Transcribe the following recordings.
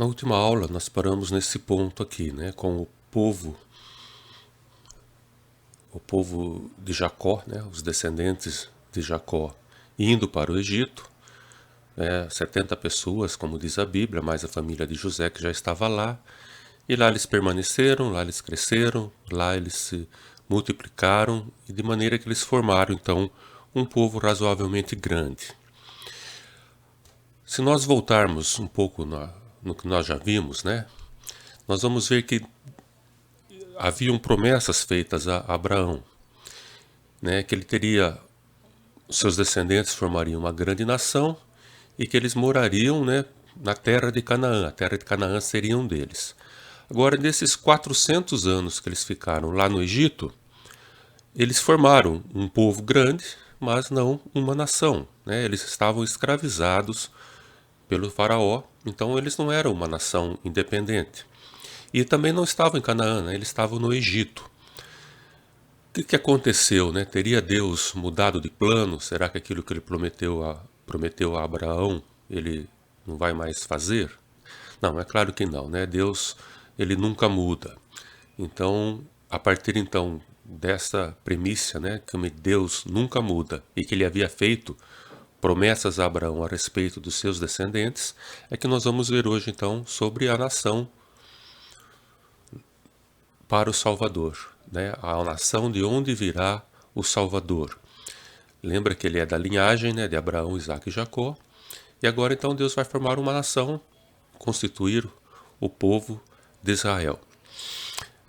Na última aula nós paramos nesse ponto aqui, né, com o povo de Jacó, né, os descendentes de Jacó indo para o Egito, 70 pessoas, como diz a Bíblia, mais a família de José que já estava lá, e lá eles permaneceram, lá eles cresceram, lá eles se multiplicaram, e de maneira que eles formaram então um povo razoavelmente grande. Se nós voltarmos um pouco no que nós já vimos, né, nós vamos ver que haviam promessas feitas a Abraão, né, que ele teria, seus descendentes formariam uma grande nação e que eles morariam, né, na terra de Canaã. A terra de Canaã seria um deles. Agora, nesses 400 anos que eles ficaram lá no Egito, eles formaram um povo grande, mas não uma nação, né? Eles estavam escravizados pelo faraó, então eles não eram uma nação independente. E também não estavam em Canaã, né? Eles estavam no Egito. O que aconteceu, né? Teria Deus mudado de plano? Será que aquilo que ele prometeu a Abraão, ele não vai mais fazer? Não, é claro que não, né? Deus, ele nunca muda. Então, a partir então dessa premissa, né, que Deus nunca muda e que ele havia feito promessas a Abraão a respeito dos seus descendentes, é que nós vamos ver hoje então sobre a nação para o Salvador, né? A nação de onde virá o Salvador. Lembra que ele é da linhagem, né, de Abraão, Isaque e Jacó. E agora então Deus vai formar uma nação, constituir o povo de Israel.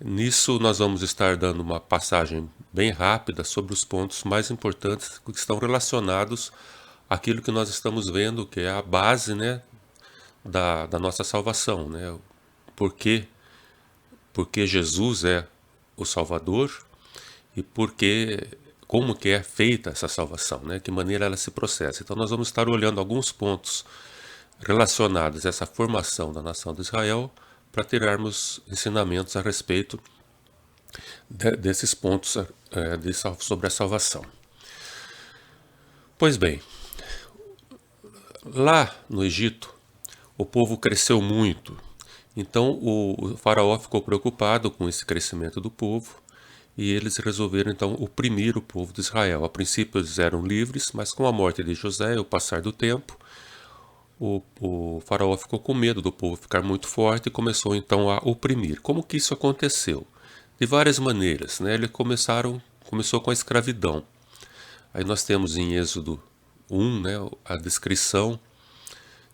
Nisso nós vamos estar dando uma passagem bem rápida sobre os pontos mais importantes que estão relacionados àquilo que nós estamos vendo, que é a base, né, da nossa salvação, né? Por quê? Porque Jesus é o Salvador e como que é feita essa salvação, né? Que maneira ela se processa. Então nós vamos estar olhando alguns pontos relacionados a essa formação da nação de Israel para tirarmos ensinamentos a respeito desses pontos sobre a salvação. Pois bem, lá no Egito o povo cresceu muito. Então o faraó ficou preocupado com esse crescimento do povo e eles resolveram então oprimir o povo de Israel. A princípio eles eram livres, mas com a morte de José e o passar do tempo, o faraó ficou com medo do povo ficar muito forte e começou então a oprimir. Como que isso aconteceu? De várias maneiras, né? Ele começou com a escravidão. Aí nós temos em Êxodo 1, né, a descrição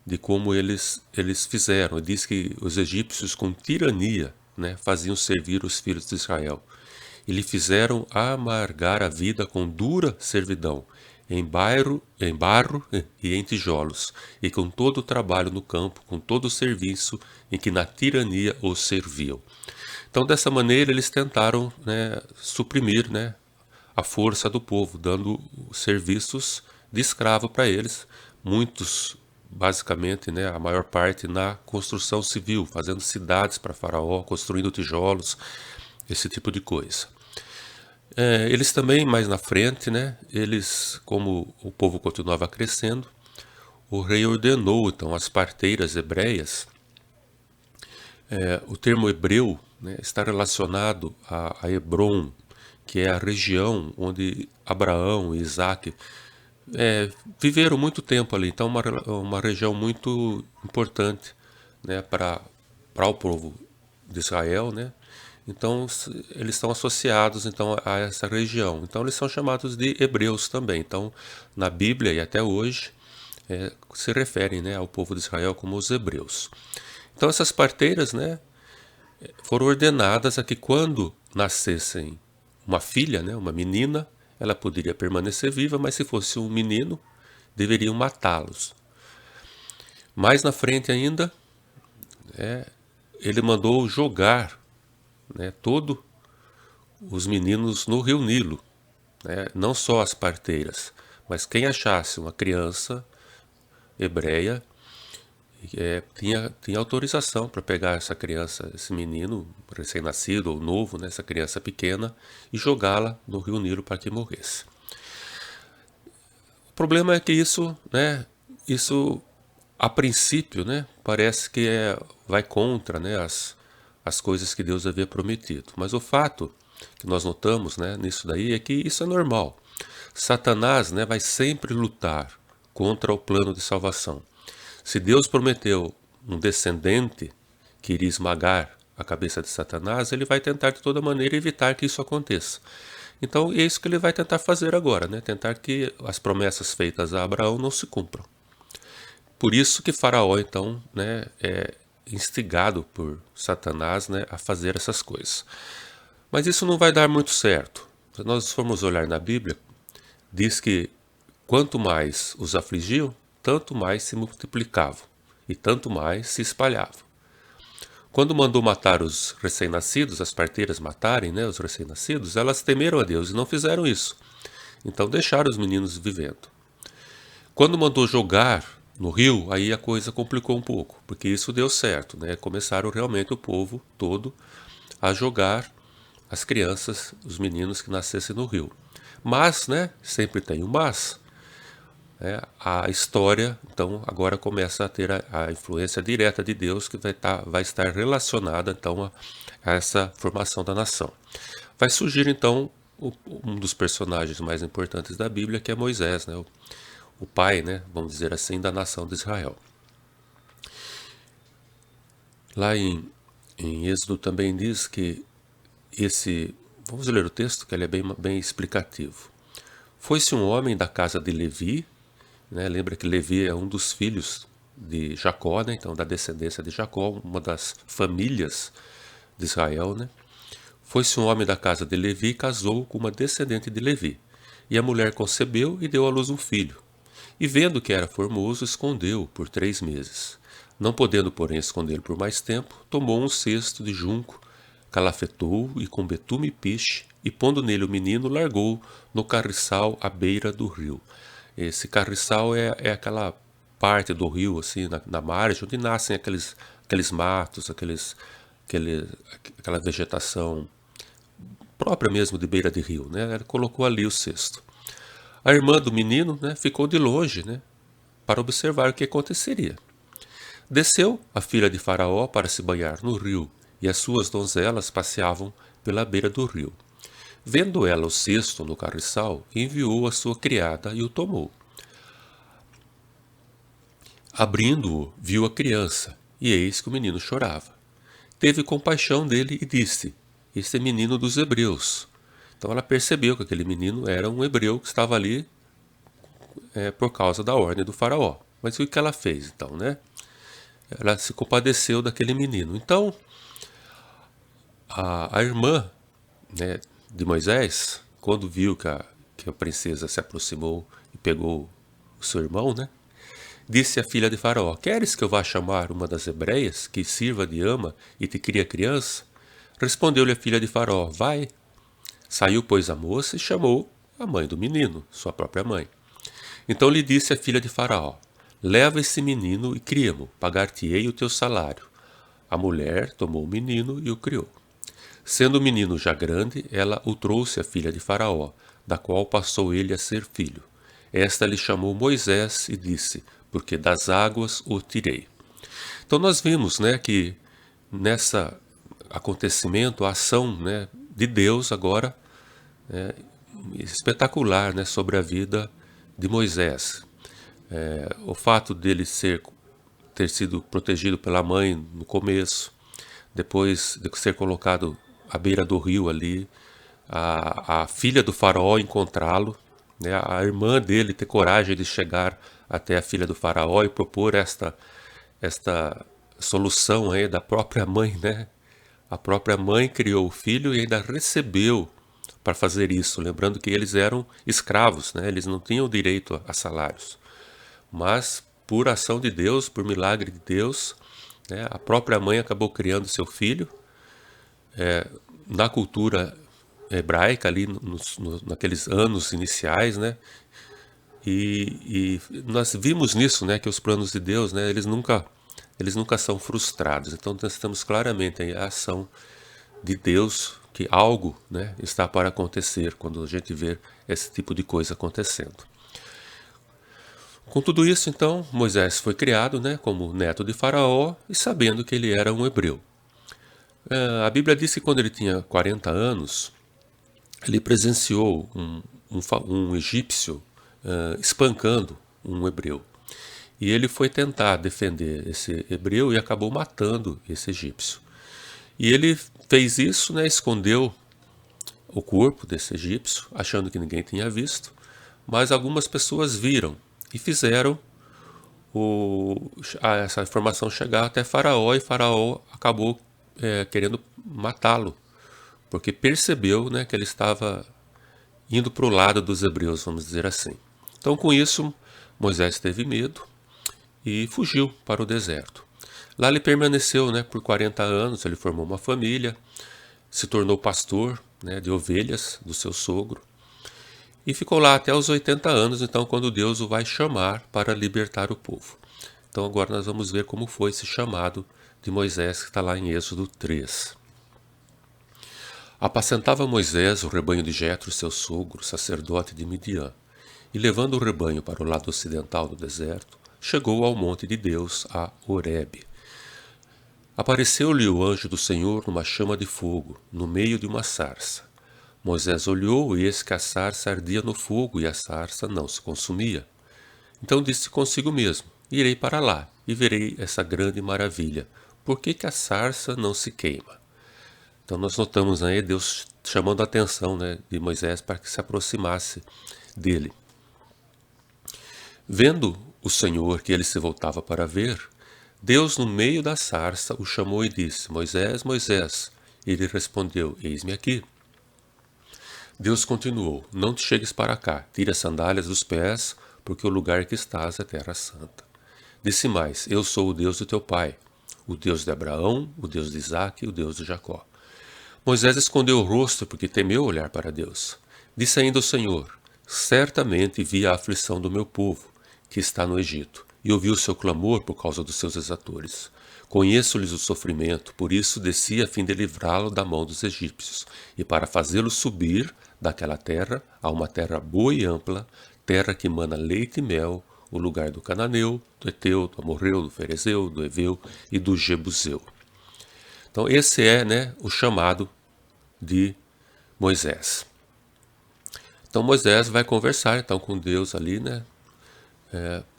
de como eles fizeram. Diz que os egípcios com tirania, né, faziam servir os filhos de Israel. E lhe fizeram amargar a vida com dura servidão, em barro e em tijolos, e com todo o trabalho no campo, com todo o serviço em que na tirania os serviam. Então, dessa maneira, eles tentaram, né, suprimir, né, a força do povo, dando serviços de escravo para eles, muitos, basicamente, né, a maior parte na construção civil, fazendo cidades para Faraó, construindo tijolos, esse tipo de coisa. Eles também, mais na frente, né, como o povo continuava crescendo, o rei ordenou, então, as parteiras hebreias. O termo hebreu, né, está relacionado a Hebron, que é a região onde Abraão e Isaque viveram muito tempo ali. Então, uma região muito importante, né, para o povo de Israel, né? Então, eles estão associados então a essa região. Então, eles são chamados de hebreus também. Então, na Bíblia e até hoje, se referem, né, ao povo de Israel como os hebreus. Então, essas parteiras, né, foram ordenadas a que quando nascessem uma filha, né, uma menina, ela poderia permanecer viva, mas se fosse um menino, deveriam matá-los. Mais na frente ainda, ele mandou jogar, né, todos os meninos no rio Nilo, né, não só as parteiras, mas quem achasse uma criança hebreia tinha autorização para pegar essa criança, esse menino recém-nascido ou novo, né, essa criança pequena, e jogá-la no rio Nilo para que morresse. O problema é que isso a princípio, né, parece que vai contra, né, as coisas que Deus havia prometido. Mas o fato que nós notamos, né, nisso daí é que isso é normal. Satanás, né, vai sempre lutar contra o plano de salvação. Se Deus prometeu um descendente que iria esmagar a cabeça de Satanás, ele vai tentar de toda maneira evitar que isso aconteça. Então é isso que ele vai tentar fazer agora, né? Tentar que as promessas feitas a Abraão não se cumpram. Por isso que Faraó, então, né, é instigado por Satanás, né, a fazer essas coisas. Mas isso não vai dar muito certo. Se nós formos olhar na Bíblia, diz que quanto mais os afligiam, tanto mais se multiplicavam e tanto mais se espalhavam. Quando mandou matar os recém-nascidos, as parteiras matarem, né, os recém-nascidos, elas temeram a Deus e não fizeram isso. Então deixaram os meninos vivendo. Quando mandou jogar no rio, aí a coisa complicou um pouco, porque isso deu certo, né? Começaram realmente o povo todo a jogar as crianças, os meninos que nascessem no rio. Mas, né, sempre tem um mas, a história, então, agora começa a ter a influência direta de Deus que vai estar relacionada, então, a essa formação da nação. Vai surgir, então, um dos personagens mais importantes da Bíblia, que é Moisés, né, o pai, né, vamos dizer assim, da nação de Israel. Lá em Êxodo também diz que vamos ler o texto, que ele é bem explicativo. Foi-se um homem da casa de Levi, né? Lembra que Levi é um dos filhos de Jacó, né? Então da descendência de Jacó, uma das famílias de Israel, né? Foi-se um homem da casa de Levi e casou com uma descendente de Levi. E a mulher concebeu e deu à luz um filho. E vendo que era formoso, escondeu por 3 meses. Não podendo, porém, esconder por mais tempo, tomou um cesto de junco, calafetou e com betume e piche, e pondo nele o menino, largou no carriçal à beira do rio. Esse carriçal é aquela parte do rio, assim, na margem, onde nascem aqueles matos, aquela vegetação própria mesmo de beira de rio, né? Ela colocou ali o cesto. A irmã do menino, né, ficou de longe, né, para observar o que aconteceria. Desceu a filha de Faraó para se banhar no rio, e as suas donzelas passeavam pela beira do rio. Vendo ela o cesto no carriçal, enviou a sua criada e o tomou. Abrindo-o, viu a criança, e eis que o menino chorava. Teve compaixão dele e disse: Este é menino dos hebreus. Então ela percebeu que aquele menino era um hebreu que estava ali por causa da ordem do faraó. Mas o que ela fez então, né? Ela se compadeceu daquele menino. Então, a irmã, né, de Moisés, quando viu que a princesa se aproximou e pegou o seu irmão, né, disse à filha de Faraó: Queres que eu vá chamar uma das hebreias que sirva de ama e te crie a criança? Respondeu-lhe a filha de Faraó: Vai. Saiu, pois, a moça e chamou a mãe do menino, sua própria mãe. Então lhe disse a filha de Faraó: Leva esse menino e cria-mo, pagar-te-ei o teu salário. A mulher tomou o menino e o criou. Sendo o menino já grande, ela o trouxe à filha de Faraó, da qual passou ele a ser filho. Esta lhe chamou Moisés e disse: Porque das águas o tirei. Então nós vimos, né, que nessa acontecimento, a ação, né, de Deus agora espetacular, né, sobre a vida de Moisés. O fato dele ter sido protegido pela mãe no começo, depois de ser colocado à beira do rio ali, a filha do faraó encontrá-lo, né, a irmã dele ter coragem de chegar até a filha do faraó e propor esta solução aí da própria mãe, né? A própria mãe criou o filho e ainda recebeu para fazer isso, lembrando que eles eram escravos, né? Eles não tinham direito a salários. Mas, por ação de Deus, por milagre de Deus, né, a própria mãe acabou criando seu filho. Na cultura hebraica, ali naqueles anos iniciais, né? E nós vimos nisso, né, que os planos de Deus, né, eles nunca são frustrados. Então nós estamos claramente em ação de Deus, que algo, né, está para acontecer quando a gente vê esse tipo de coisa acontecendo. Com tudo isso, então, Moisés foi criado, né, como neto de Faraó e sabendo que ele era um hebreu. A Bíblia diz que quando ele tinha 40 anos, ele presenciou um egípcio espancando um hebreu. E ele foi tentar defender esse hebreu e acabou matando esse egípcio. E ele fez isso, né, escondeu o corpo desse egípcio, achando que ninguém tinha visto, mas algumas pessoas viram e fizeram essa informação chegar até Faraó, e Faraó acabou querendo matá-lo, porque percebeu, né, que ele estava indo para o lado dos hebreus, vamos dizer assim. Então, com isso, Moisés teve medo e fugiu para o deserto. Lá ele permaneceu, né, por 40 anos, ele formou uma família, se tornou pastor, né, de ovelhas do seu sogro, e ficou lá até os 80 anos, então, quando Deus o vai chamar para libertar o povo. Então agora nós vamos ver como foi esse chamado de Moisés, que está lá em Êxodo 3. Apacentava Moisés o rebanho de Jetro, seu sogro, sacerdote de Midian, e levando o rebanho para o lado ocidental do deserto, chegou ao monte de Deus, a Horebe. Apareceu-lhe o anjo do Senhor numa chama de fogo, no meio de uma sarça. Moisés olhou, e eis que a sarça ardia no fogo, e a sarça não se consumia. Então disse consigo mesmo: irei para lá, e verei essa grande maravilha. Por que a sarça não se queima? Então nós notamos aí Deus chamando a atenção, né, de Moisés para que se aproximasse dele. Vendo o Senhor que ele se voltava para ver, Deus no meio da sarça o chamou e disse: Moisés, Moisés. Ele respondeu: eis-me aqui. Deus continuou: não te chegues para cá, tira as sandálias dos pés, porque o lugar que estás é terra santa. Disse mais: eu sou o Deus do teu pai, o Deus de Abraão, o Deus de Isaque e o Deus de Jacó. Moisés escondeu o rosto porque temeu olhar para Deus. Disse ainda o Senhor: certamente vi a aflição do meu povo, que está no Egito, e ouvi o seu clamor por causa dos seus exatores. Conheço-lhes o sofrimento, por isso desci a fim de livrá-lo da mão dos egípcios, e para fazê-lo subir daquela terra a uma terra boa e ampla, terra que mana leite e mel, o lugar do cananeu, do eteu, do amorreu, do ferezeu, do eveu e do jebuseu. Então esse é, né, o chamado de Moisés. Então Moisés vai conversar então com Deus ali, né,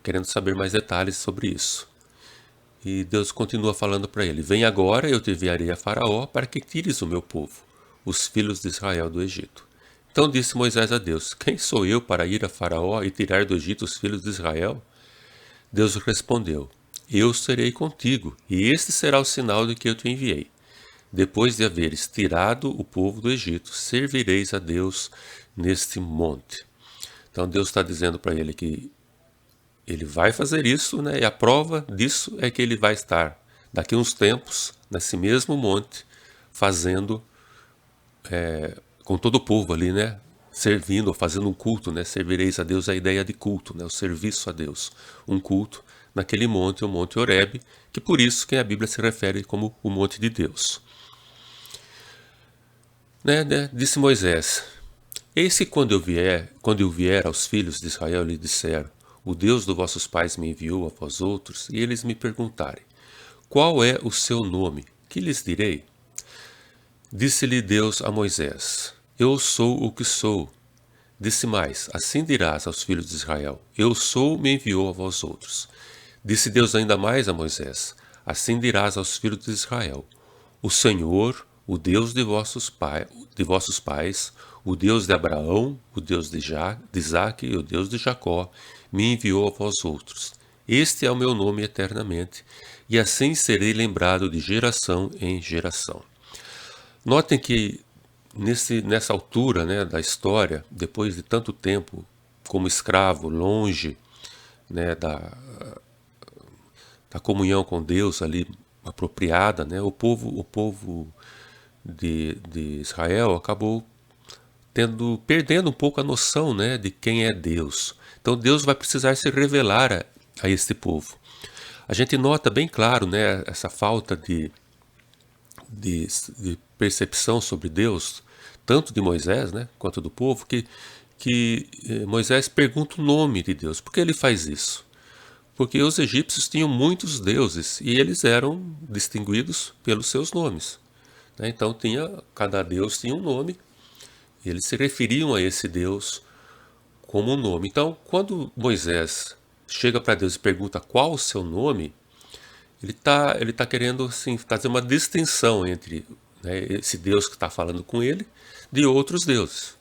querendo saber mais detalhes sobre isso. E Deus continua falando para ele: vem agora, eu te enviarei a Faraó para que tires o meu povo, os filhos de Israel, do Egito. Então disse Moisés a Deus: quem sou eu para ir a Faraó e tirar do Egito os filhos de Israel? Deus respondeu: eu serei contigo, e este será o sinal de que eu te enviei. Depois de haveres tirado o povo do Egito, servireis a Deus neste monte. Então Deus está dizendo para ele que ele vai fazer isso, né? E a prova disso é que ele vai estar daqui a uns tempos nesse mesmo monte, fazendo com todo o povo ali, né? Servindo ou fazendo um culto, né? Servireis a Deus, a ideia de culto, né? O serviço a Deus, um culto naquele monte, o Monte Horebe, que por isso que a Bíblia se refere como o monte de Deus. Disse Moisés: eis que quando eu vier aos filhos de Israel, lhe disser: o Deus dos vossos pais me enviou a vós outros, e eles me perguntarem: qual é o seu nome? Que lhes direi? Disse-lhe Deus a Moisés: eu sou o que sou. Disse mais: assim dirás aos filhos de Israel: eu sou, me enviou a vós outros. Disse Deus ainda mais a Moisés: assim dirás aos filhos de Israel: o Senhor, o Deus de vossos pais, o Deus de Abraão, o Deus de Isaque e o Deus de Jacó, me enviou a vós outros. Este é o meu nome eternamente, e assim serei lembrado de geração em geração. Notem que nessa altura, né, da história, depois de tanto tempo como escravo, longe, né, da comunhão com Deus ali apropriada, né, o povo de Israel acabou perdendo um pouco a noção, né, de quem é Deus. Então Deus vai precisar se revelar a este povo. A gente nota bem claro, né, essa falta de percepção sobre Deus, tanto de Moisés, né, quanto do povo, que que Moisés pergunta o nome de Deus. Por que ele faz isso? Porque os egípcios tinham muitos deuses e eles eram distinguidos pelos seus nomes, né? Então cada deus tinha um nome e eles se referiam a esse deus como um nome. Então, quando Moisés chega para Deus e pergunta qual o seu nome, ele tá querendo assim, fazer uma distinção entre, né, esse Deus que está falando com ele de outros deuses.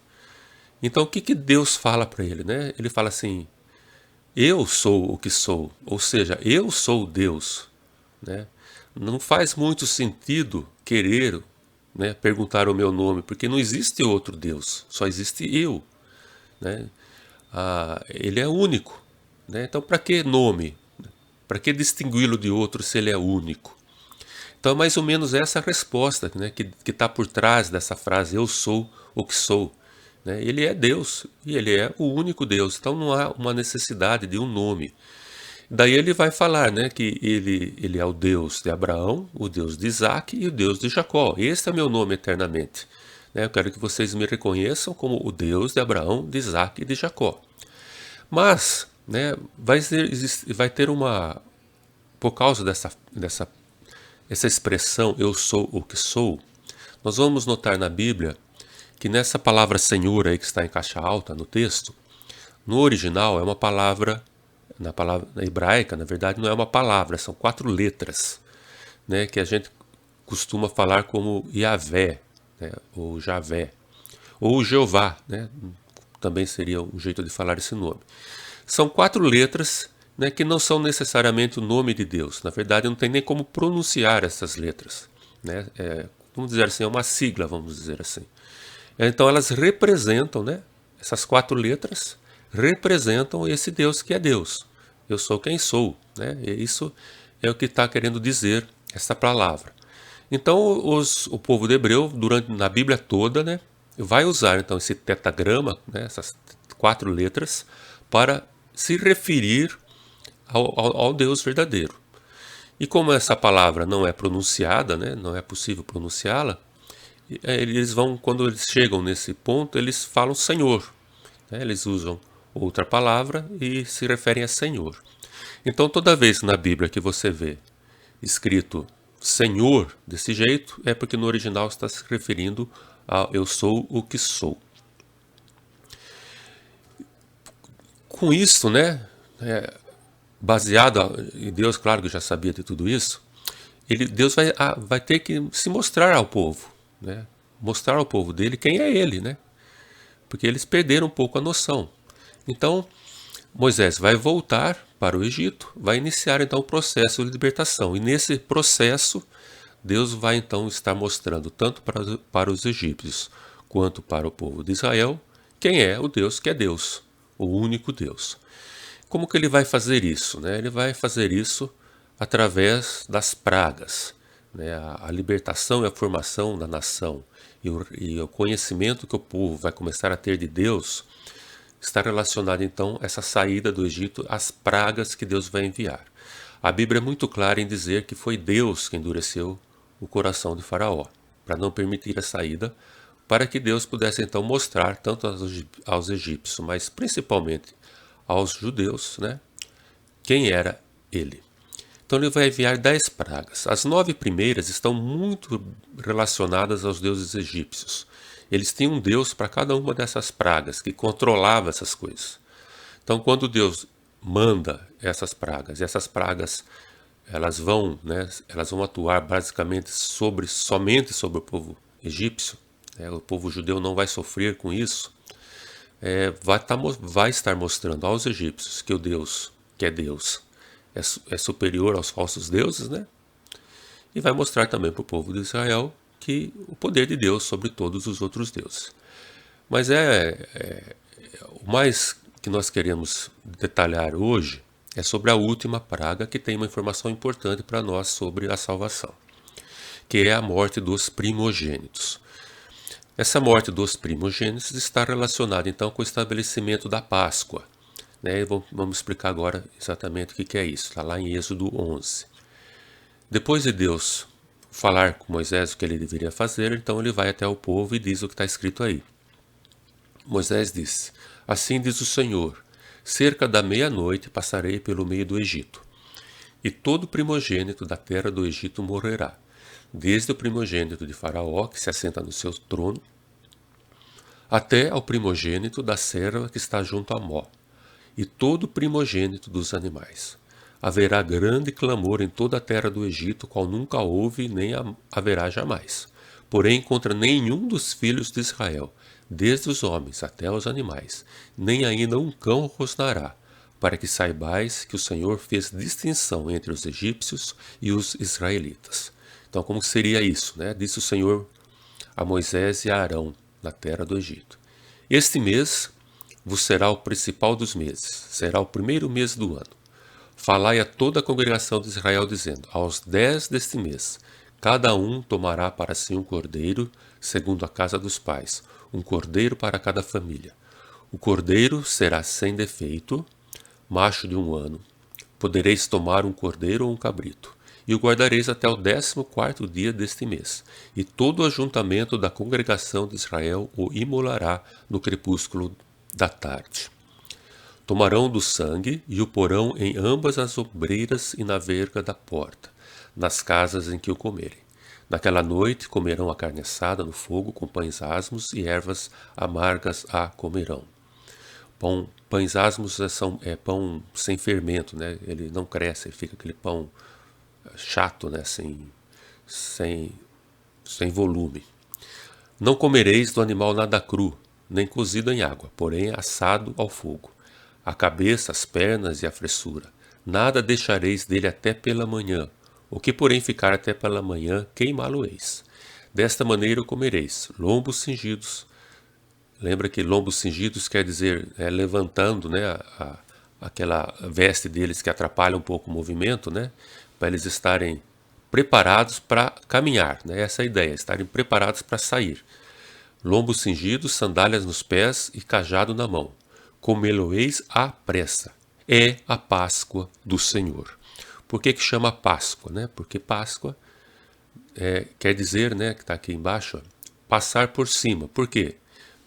Então, o que Deus fala para ele, né? Ele fala assim: eu sou o que sou, ou seja, eu sou Deus, né? Não faz muito sentido querer, né, perguntar o meu nome, porque não existe outro Deus, só existe eu, né? Ele é único, né? Então, para que nome? Para que distingui-lo de outro se ele é único? Então, é mais ou menos essa a resposta, né, que está por trás dessa frase, eu sou o que sou, né? Ele é Deus e ele é o único Deus, então não há uma necessidade de um nome. Daí ele vai falar, né, que ele é o Deus de Abraão, o Deus de Isaac e o Deus de Jacó. Esse é meu nome eternamente, né? Eu quero que vocês me reconheçam como o Deus de Abraão, de Isaac e de Jacó. Mas, né, vai ter uma, por causa essa expressão, eu sou o que sou, nós vamos notar na Bíblia que nessa palavra Senhor aí que está em caixa alta no texto, no original é uma palavra, na palavra hebraica, na verdade não é uma palavra, são 4 letras, né, que a gente costuma falar como Yahvé, né, ou Javé, ou Jeová, né, também seria um jeito de falar esse nome. São 4 letras, né, que não são necessariamente o nome de Deus. Na verdade, não tem nem como pronunciar essas letras, né? Vamos dizer assim, é uma sigla, vamos dizer assim. Então elas representam, né, essas 4 letras representam esse Deus que é Deus. Eu sou quem sou, né? E isso é o que está querendo dizer essa palavra. Então o povo de Hebreu, na Bíblia toda, né, vai usar então esse tetagrama, né, essas 4 letras, para se referir ao Deus verdadeiro. E como essa palavra não é pronunciada, né, não é possível pronunciá-la, eles vão, quando eles chegam nesse ponto, eles falam Senhor, né, eles usam outra palavra e se referem a Senhor. Então toda vez na Bíblia que você vê escrito Senhor desse jeito, é porque no original está se referindo a eu sou o que sou. Com isso, né, baseado em Deus, claro que já sabia de tudo isso, Deus vai ter que se mostrar ao povo, né, mostrar ao povo dele quem é ele, né, porque eles perderam um pouco a noção. Então, Moisés vai voltar para o Egito, vai iniciar então o processo de libertação. E nesse processo, Deus vai então estar mostrando tanto para os egípcios quanto para o povo de Israel quem é o Deus que é Deus, o único Deus. Como que ele vai fazer isso, né? Ele vai fazer isso através das pragas, né? A libertação e a formação da nação e o conhecimento que o povo vai começar a ter de Deus está relacionado então a essa saída do Egito, às pragas que Deus vai enviar. A Bíblia é muito clara em dizer que foi Deus que endureceu o coração de Faraó, para não permitir a saída, para que Deus pudesse então mostrar tanto aos egípcios, mas principalmente aos judeus, né, quem era ele. Então ele vai enviar 10 pragas. As 9 primeiras estão muito relacionadas aos deuses egípcios. Eles tinham um deus para cada uma dessas pragas, que controlava essas coisas. Então quando Deus manda essas pragas, e essas pragas elas vão atuar basicamente somente sobre o povo egípcio, né, o povo judeu não vai sofrer com isso, vai estar mostrando aos egípcios que o Deus, que é Deus, é superior aos falsos deuses, né? E vai mostrar também para o povo de Israel que o poder de Deus sobre todos os outros deuses. Mas o mais que nós queremos detalhar hoje é sobre a última praga, que tem uma informação importante para nós sobre a salvação, que é a morte dos primogênitos. Essa morte dos primogênitos está relacionada então com o estabelecimento da Páscoa, né? Vamos explicar agora exatamente o que é isso. Está lá em Êxodo 11. Depois de Deus falar com Moisés o que ele deveria fazer, então ele vai até o povo e diz o que está escrito aí. Moisés disse: Assim diz o Senhor, cerca da meia-noite passarei pelo meio do Egito, e todo primogênito da terra do Egito morrerá, desde o primogênito de Faraó, que se assenta no seu trono, até ao primogênito da serva que está junto a Mó, e todo primogênito dos animais. Haverá grande clamor em toda a terra do Egito, qual nunca houve nem haverá jamais. Porém, contra nenhum dos filhos de Israel, desde os homens até os animais, nem ainda um cão rosnará, para que saibais que o Senhor fez distinção entre os egípcios e os israelitas. Então, como seria isso, né? Disse o Senhor a Moisés e a Arão na terra do Egito: Este mês vos será o principal dos meses, será o primeiro mês do ano. Falai a toda a congregação de Israel, dizendo: Aos 10 deste mês, cada um tomará para si um cordeiro, segundo a casa dos pais, um cordeiro para cada família. O cordeiro será sem defeito, macho de 1 ano. Podereis tomar um cordeiro ou um cabrito, e o guardareis até o 14º dia deste mês, e todo o ajuntamento da congregação de Israel o imolará no crepúsculo da tarde. Tomarão do sangue e o porão em ambas as ombreiras e na verga da porta, nas casas em que o comerem. Naquela noite comerão a carne assada no fogo, com pães asmos e ervas amargas a comerão. Pães asmos é pão sem fermento, né? Ele não cresce, ele fica aquele pão chato, né? Sem volume. Não comereis do animal nada cru, nem cozido em água, porém assado ao fogo. A cabeça, as pernas e a fressura. Nada deixareis dele até pela manhã. O que porém ficar até pela manhã, queimá-lo-eis. Desta maneira o comereis, lombos cingidos. Lembra que lombos cingidos quer dizer levantando, né, aquela veste deles que atrapalha um pouco o movimento, né, para eles estarem preparados para caminhar, né, essa é a ideia, estarem preparados para sair. Lombos cingidos, sandálias nos pés e cajado na mão. Comê-lo-eis à pressa. É a Páscoa do Senhor. Por que chama Páscoa, né? Porque Páscoa quer dizer, né, que está aqui embaixo, passar por cima. Por quê?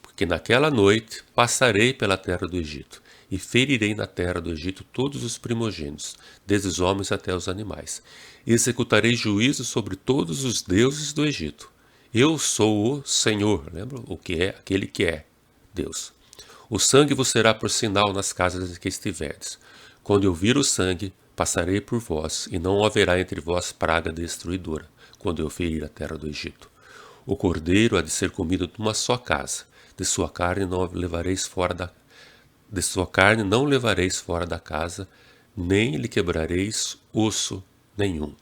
Porque naquela noite passarei pela terra do Egito, e ferirei na terra do Egito todos os primogênitos, desde os homens até os animais. E executarei juízo sobre todos os deuses do Egito. Eu sou o Senhor, lembra? O que é aquele que é Deus. O sangue vos será por sinal nas casas em que estiverdes. Quando eu vir o sangue, passarei por vós, e não haverá entre vós praga destruidora, quando eu ferir a terra do Egito. O cordeiro há de ser comido numa só casa. De sua carne não levareis fora da casa, nem lhe quebrareis osso nenhum.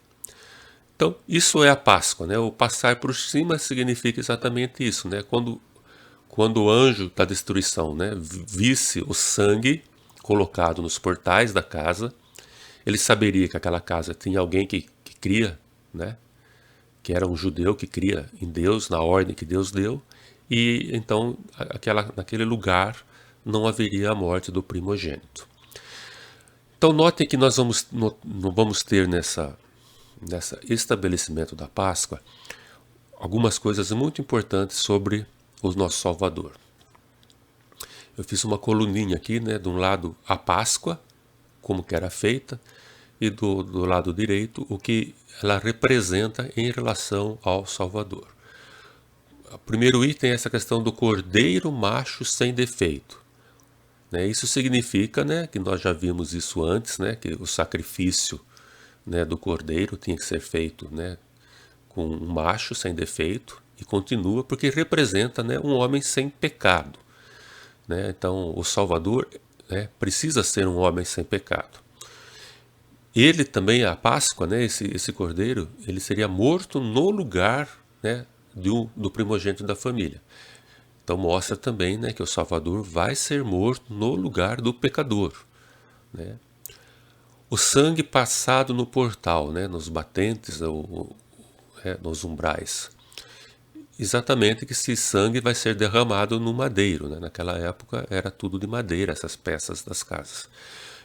Então, isso é a Páscoa, né? O passar por cima significa exatamente isso, né? Quando o anjo da destruição, né, visse o sangue colocado nos portais da casa, ele saberia que aquela casa tinha alguém que cria, né, que era um judeu que cria em Deus, na ordem que Deus deu, e então naquele lugar não haveria a morte do primogênito. Então notem que nós vamos ter nessa estabelecimento da Páscoa algumas coisas muito importantes sobre o nosso Salvador. Eu fiz uma coluninha aqui, né, de um lado a Páscoa, como que era feita, e do lado direito o que ela representa em relação ao Salvador. O primeiro item é essa questão do cordeiro macho sem defeito. Né, isso significa, né, que nós já vimos isso antes, né, que o sacrifício, né, do cordeiro tinha que ser feito, né, com um macho sem defeito, e continua porque representa, né, um homem sem pecado. Né? Então, o Salvador, né, precisa ser um homem sem pecado. Ele também, a Páscoa, né, esse cordeiro, ele seria morto no lugar, né, do primogênito da família. Então mostra também, né, que o Salvador vai ser morto no lugar do pecador. Né? O sangue passado no portal, né, nos batentes, nos umbrais. Exatamente que esse sangue vai ser derramado no madeiro. Né? Naquela época era tudo de madeira, essas peças das casas.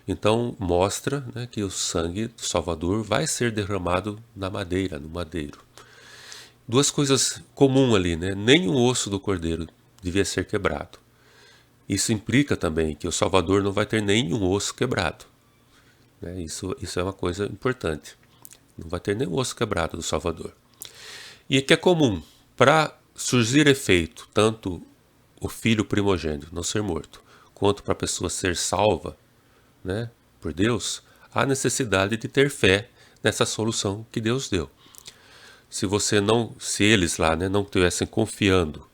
Então mostra, né, que o sangue do Salvador vai ser derramado na madeira, no madeiro. Duas coisas comuns ali, né? Nem o osso do cordeiro devia ser quebrado. Isso implica também que o Salvador não vai ter nenhum osso quebrado, né? Isso é uma coisa importante. Não vai ter nenhum osso quebrado do Salvador. E que é comum, para surgir efeito, tanto o filho primogênito não ser morto, quanto para a pessoa ser salva, né, por Deus, há necessidade de ter fé nessa solução que Deus deu. Se eles lá, né, não estivessem confiando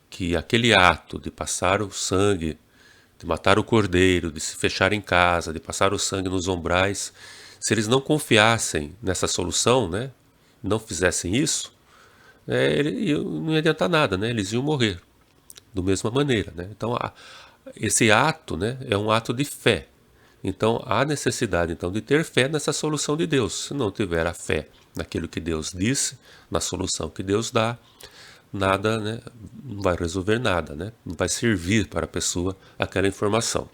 que aquele ato de passar o sangue, de matar o cordeiro, de se fechar em casa, de passar o sangue nos umbrais, se eles não confiassem nessa solução, né, não fizessem isso, não ia adiantar nada, né, eles iam morrer da mesma maneira, né. Então, esse ato, né, é um ato de fé. Então, há necessidade então de ter fé nessa solução de Deus. Se não tiver a fé naquilo que Deus disse, na solução que Deus dá, nada, né, não vai resolver nada, né? Não vai servir para a pessoa aquela informação.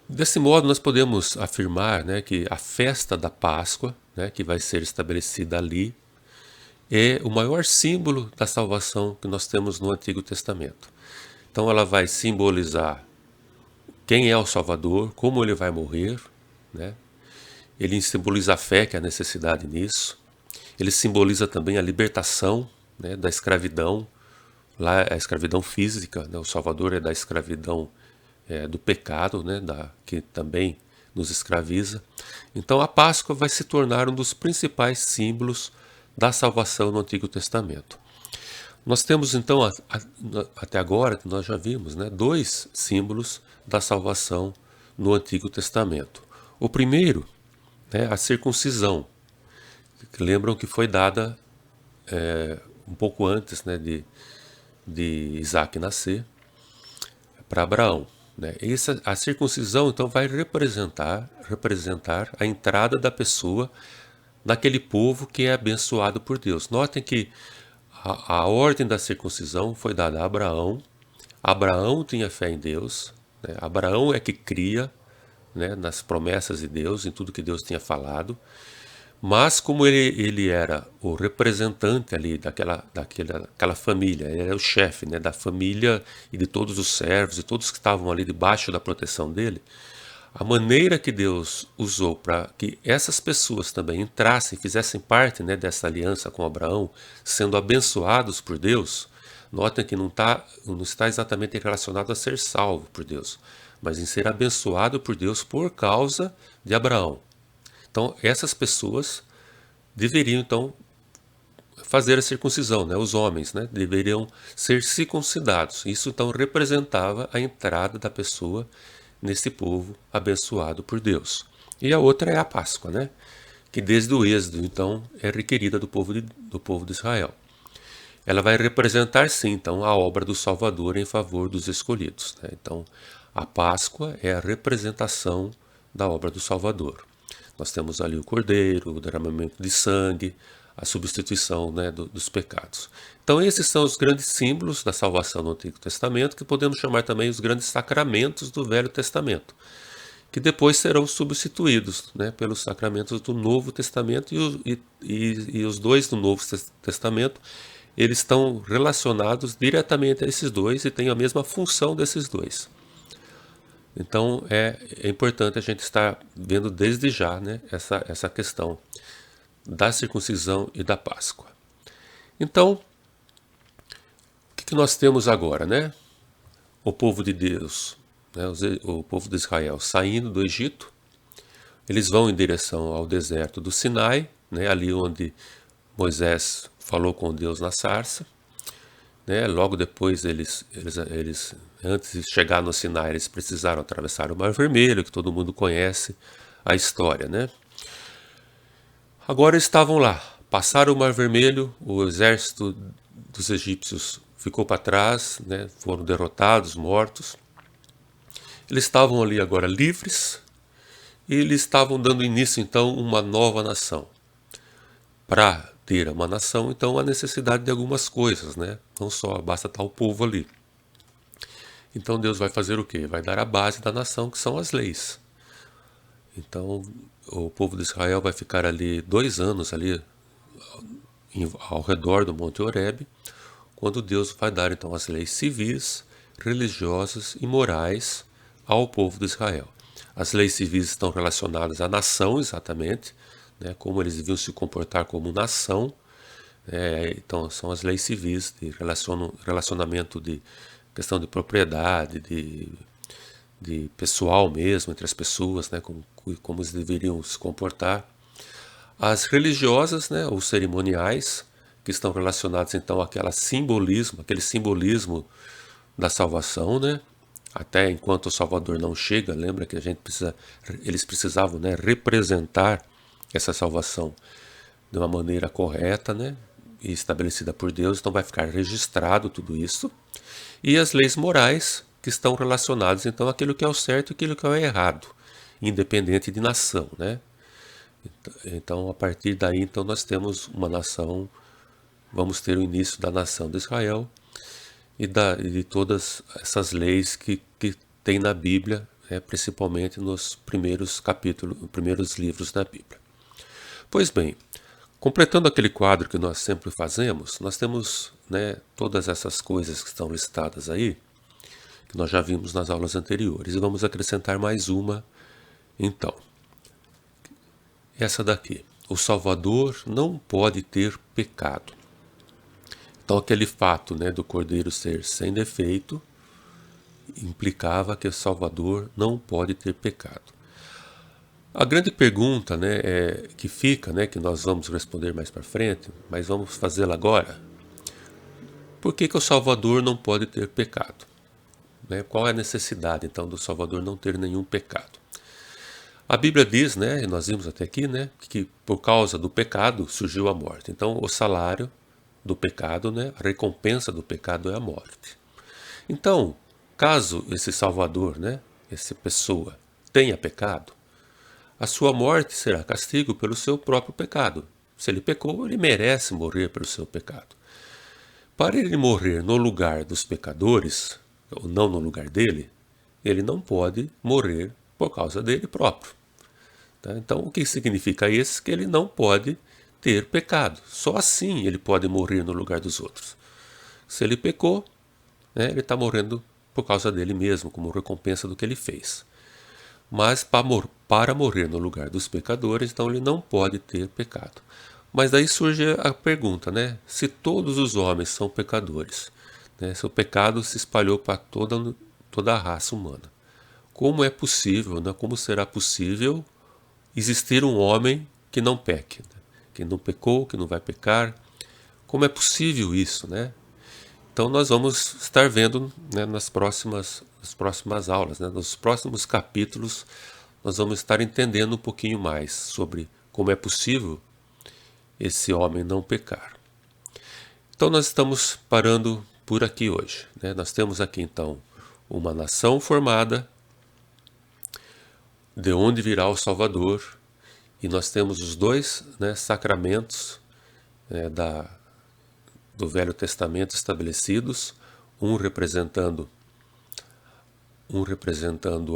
Desse modo, nós podemos afirmar, né, que a festa da Páscoa, né, que vai ser estabelecida ali, é o maior símbolo da salvação que nós temos no Antigo Testamento. Então, ela vai simbolizar quem é o Salvador, como ele vai morrer, né? Ele simboliza a fé, que é a necessidade nisso. Ele simboliza também a libertação, né, da escravidão, lá é a escravidão física, né? O Salvador é da escravidão do pecado, né, que também nos escraviza. Então a Páscoa vai se tornar um dos principais símbolos da salvação no Antigo Testamento. Nós temos então, até agora, que nós já vimos, né, dois símbolos da salvação no Antigo Testamento. O primeiro é a circuncisão, que lembram que foi dada um pouco antes, né, de Isaac nascer, para Abraão, né? A circuncisão então vai representar a entrada da pessoa naquele povo que é abençoado por Deus. Notem que a ordem da circuncisão foi dada a Abraão. Abraão tinha fé em Deus, né? Abraão é que cria, né, nas promessas de Deus, em tudo que Deus tinha falado. Mas como ele era o representante ali daquela família, ele era o chefe, né, da família e de todos os servos e todos que estavam ali debaixo da proteção dele, a maneira que Deus usou para que essas pessoas também entrassem, fizessem parte, né, dessa aliança com Abraão, sendo abençoados por Deus, notem que não está exatamente relacionado a ser salvo por Deus, mas em ser abençoado por Deus por causa de Abraão. Então, essas pessoas deveriam, então, fazer a circuncisão, né? Os homens, né, deveriam ser circuncidados. Isso, então, representava a entrada da pessoa nesse povo abençoado por Deus. E a outra é a Páscoa, né, que desde o Êxodo, então, é requerida do povo de Israel. Ela vai representar, sim, então, a obra do Salvador em favor dos escolhidos, né? Então, a Páscoa é a representação da obra do Salvador. Nós temos ali o cordeiro, o derramamento de sangue, a substituição, né, dos pecados. Então esses são os grandes símbolos da salvação no Antigo Testamento, que podemos chamar também os grandes sacramentos do Velho Testamento, que depois serão substituídos, né, pelos sacramentos do Novo Testamento, e os dois do Novo Testamento, eles estão relacionados diretamente a esses dois e têm a mesma função desses dois. Então é importante a gente estar vendo desde já, né, essa questão da circuncisão e da Páscoa. Então, o que nós temos agora, né? O povo de Deus, né, o povo de Israel saindo do Egito, eles vão em direção ao deserto do Sinai, né, ali onde Moisés falou com Deus na sarça. Né? Logo depois, antes de chegar no Sinai, eles precisaram atravessar o Mar Vermelho, que todo mundo conhece a história, né? Agora estavam lá, passaram o Mar Vermelho, o exército dos egípcios ficou para trás, né? Foram derrotados, mortos. Eles estavam ali agora livres e eles estavam dando início, então, uma nova nação. Para ter uma nação, então, há necessidade de algumas coisas, né? Não só basta estar o povo ali. Então Deus vai fazer o quê? Vai dar a base da nação, que são as leis. Então o povo de Israel vai ficar ali 2 anos ali ao redor do Monte Horebe, quando Deus vai dar então as leis civis, religiosas e morais ao povo de Israel. As leis civis estão relacionadas à nação, exatamente, né, como eles deviam se comportar como nação. Então, são as leis civis de relacionamento de questão de propriedade, de pessoal mesmo, entre as pessoas, né, como eles deveriam se comportar. As religiosas, né, ou cerimoniais, que estão relacionadas então aquele simbolismo da salvação, né? Até enquanto o Salvador não chega, lembra que eles precisavam, né, representar essa salvação de uma maneira correta, né, e estabelecida por Deus, então vai ficar registrado tudo isso. E as leis morais, que estão relacionadas então àquilo que é o certo e aquilo que é o errado, independente de nação, né? Então, a partir daí, então, nós temos uma nação, vamos ter o início da nação de Israel e de todas essas leis que tem na Bíblia, principalmente nos primeiros capítulos, primeiros livros da Bíblia. Pois bem, completando aquele quadro que nós sempre fazemos, nós temos, né, todas essas coisas que estão listadas aí, que nós já vimos nas aulas anteriores, e vamos acrescentar mais uma, então. Essa daqui. O Salvador não pode ter pecado. Então, aquele fato, né, do Cordeiro ser sem defeito implicava que o Salvador não pode ter pecado. A grande pergunta, né, que fica, né, que nós vamos responder mais para frente, mas vamos fazê-la agora. Por que o Salvador não pode ter pecado? Né? Qual é a necessidade, então, do Salvador não ter nenhum pecado? A Bíblia diz, né, e nós vimos até aqui, né, que por causa do pecado surgiu a morte. Então, o salário do pecado, né, a recompensa do pecado é a morte. Então, caso esse Salvador, né, essa pessoa tenha pecado, a sua morte será castigo pelo seu próprio pecado. Se ele pecou, ele merece morrer pelo seu pecado. Para ele morrer no lugar dos pecadores, ou não no lugar dele, ele não pode morrer por causa dele próprio. Tá? Então, o que significa isso? Que ele não pode ter pecado. Só assim ele pode morrer no lugar dos outros. Se ele pecou, né, ele está morrendo por causa dele mesmo, como recompensa do que ele fez. Mas para morrer no lugar dos pecadores, então ele não pode ter pecado. Mas daí surge a pergunta, né? Se todos os homens são pecadores, né, se o pecado se espalhou para toda a raça humana, como é possível, né, como será possível existir um homem que não peque, né, que não pecou, que não vai pecar? Como é possível isso, né? Então nós vamos estar vendo, né, nas próximas aulas, né, nos próximos capítulos, nós vamos estar entendendo um pouquinho mais sobre como é possível esse homem não pecar. Então nós estamos parando por aqui hoje, né? Nós temos aqui então uma nação formada, de onde virá o Salvador, e nós temos os dois, né, sacramentos, do Velho Testamento estabelecidos, um representando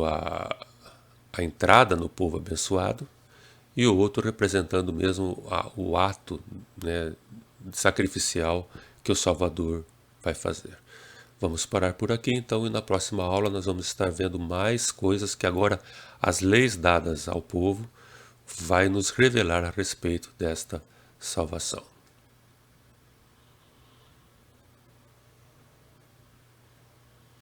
a entrada no povo abençoado e o outro representando mesmo o ato, né, sacrificial que o Salvador vai fazer. Vamos parar por aqui então, e na próxima aula nós vamos estar vendo mais coisas que agora as leis dadas ao povo vai nos revelar a respeito desta salvação.